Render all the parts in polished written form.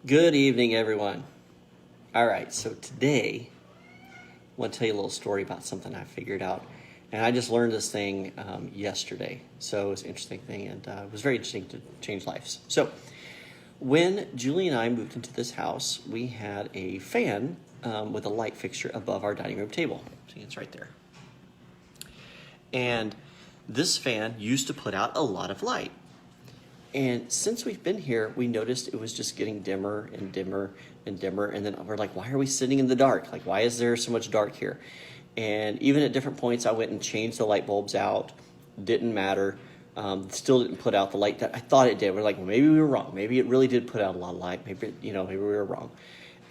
Good evening, everyone. All right, so today I want to tell you a little story about something I figured out. And I just learned this thing yesterday. So it was an interesting thing, and it was very interesting to change lives. So when Julie and I moved into this house, we had a fan with a light fixture above our dining room table. See, it's right there. And this fan used to put out a lot of light. And since we've been here, we noticed it was just getting dimmer and dimmer and dimmer. And then we're like, why are we sitting in the dark? Like, why is there so much dark here? And even at different points, I went and changed the light bulbs out. Didn't matter. Still didn't put out the light that I thought it did. We're like, well, maybe we were wrong. Maybe it really did put out a lot of light. Maybe we were wrong.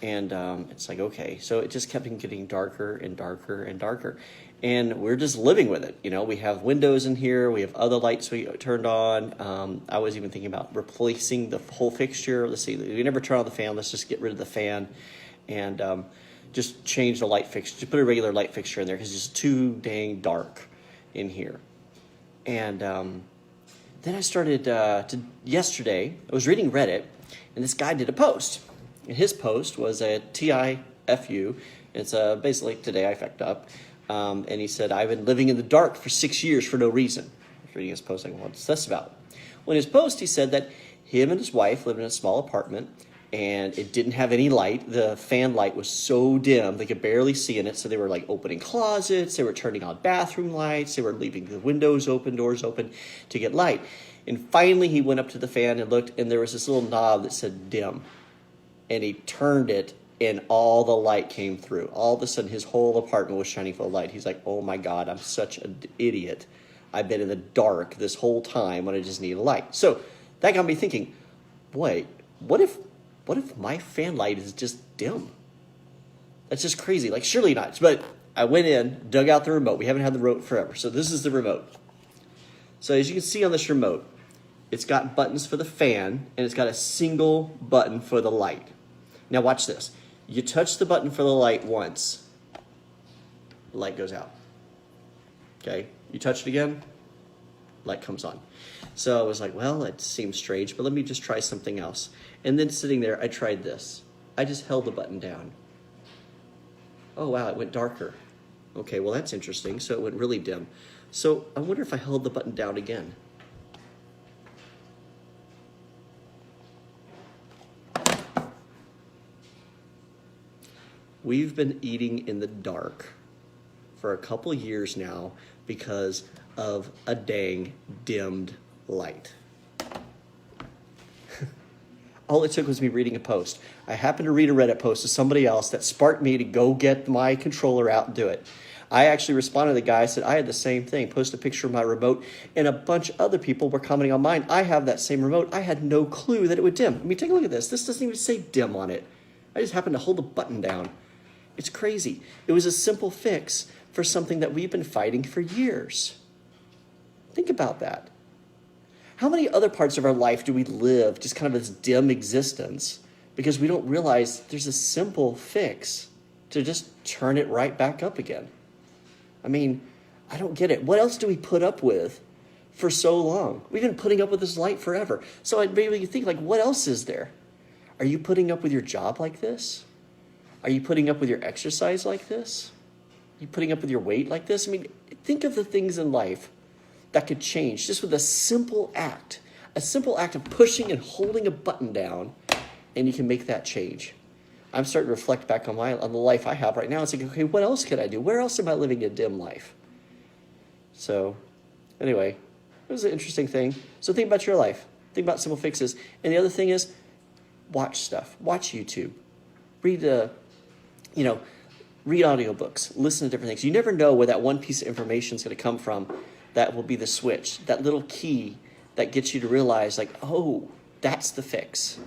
And it's like, okay. So it just kept getting darker and darker and darker. And we're just living with it. We have windows in here. We have other lights we turned on. I was even thinking about replacing the whole fixture. Let's see, we never turn on the fan. Let's just get rid of the fan and just change the light fixture. Just put a regular light fixture in there because it's just too dang dark in here. And then I started yesterday, I was reading Reddit, and this guy did a post. And his post was a TIFU. It's basically today I fucked up. And he said, I've been living in the dark for 6 years for no reason. I was reading his post, like, what's this about? Well, in his post, he said that him and his wife lived in a small apartment, and it didn't have any light. The fan light was so dim, they could barely see in it. So they were like opening closets, they were turning on bathroom lights, they were leaving the windows open, doors open to get light. And finally, he went up to the fan and looked, and there was this little knob that said dim. And he turned it, and all the light came through. All of a sudden, his whole apartment was shining full of light. He's like, oh my God, I'm such an idiot. I've been in the dark this whole time when I just need a light. So that got me thinking, boy, what if my fan light is just dim? That's just crazy. Like, surely not. But I went in, dug out the remote. We haven't had the remote forever. So this is the remote. So as you can see on this remote, it's got buttons for the fan, and it's got a single button for the light. Now watch this. You touch the button for the light once, the light goes out. Okay, you touch it again, light comes on. So I was like, well, it seems strange, but let me just try something else. And then sitting there, I tried this. I just held the button down. Oh, wow, it went darker. Okay, well, that's interesting. So it went really dim. So I wonder if I held the button down again. We've been eating in the dark for a couple years now because of a dang dimmed light. All it took was me reading a post. I happened to read a Reddit post of somebody else that sparked me to go get my controller out and do it. I actually responded to the guy, said I had the same thing, posted a picture of my remote, and a bunch of other people were commenting on mine. I have that same remote. I had no clue that it would dim. I mean, take a look at this. This doesn't even say dim on it. I just happened to hold the button down. It's crazy. It was a simple fix for something that we've been fighting for years. Think about that. How many other parts of our life do we live just kind of this dim existence because we don't realize there's a simple fix to just turn it right back up again? I mean, I don't get it. What else do we put up with for so long? We've been putting up with this light forever. So maybe you think, like, what else is there? Are you putting up with your job like this? Are you putting up with your exercise like this? Are you putting up with your weight like this? I mean, think of the things in life that could change just with a simple act of pushing and holding a button down, and you can make that change. I'm starting to reflect back on the life I have right now and think, okay, what else could I do? Where else am I living a dim life? So anyway, it was an interesting thing. So think about your life. Think about simple fixes. And the other thing is watch stuff. Watch YouTube. Read audiobooks, listen to different things. You never know where that one piece of information is going to come from that will be the switch, that little key that gets you to realize, like, oh, that's the fix.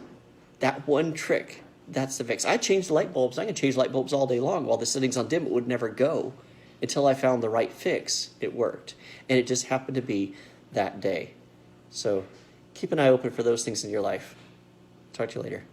That one trick, that's the fix. I changed light bulbs. I can change light bulbs all day long. While the settings on dim, it would never go until I found the right fix. It worked. And it just happened to be that day. So keep an eye open for those things in your life. Talk to you later.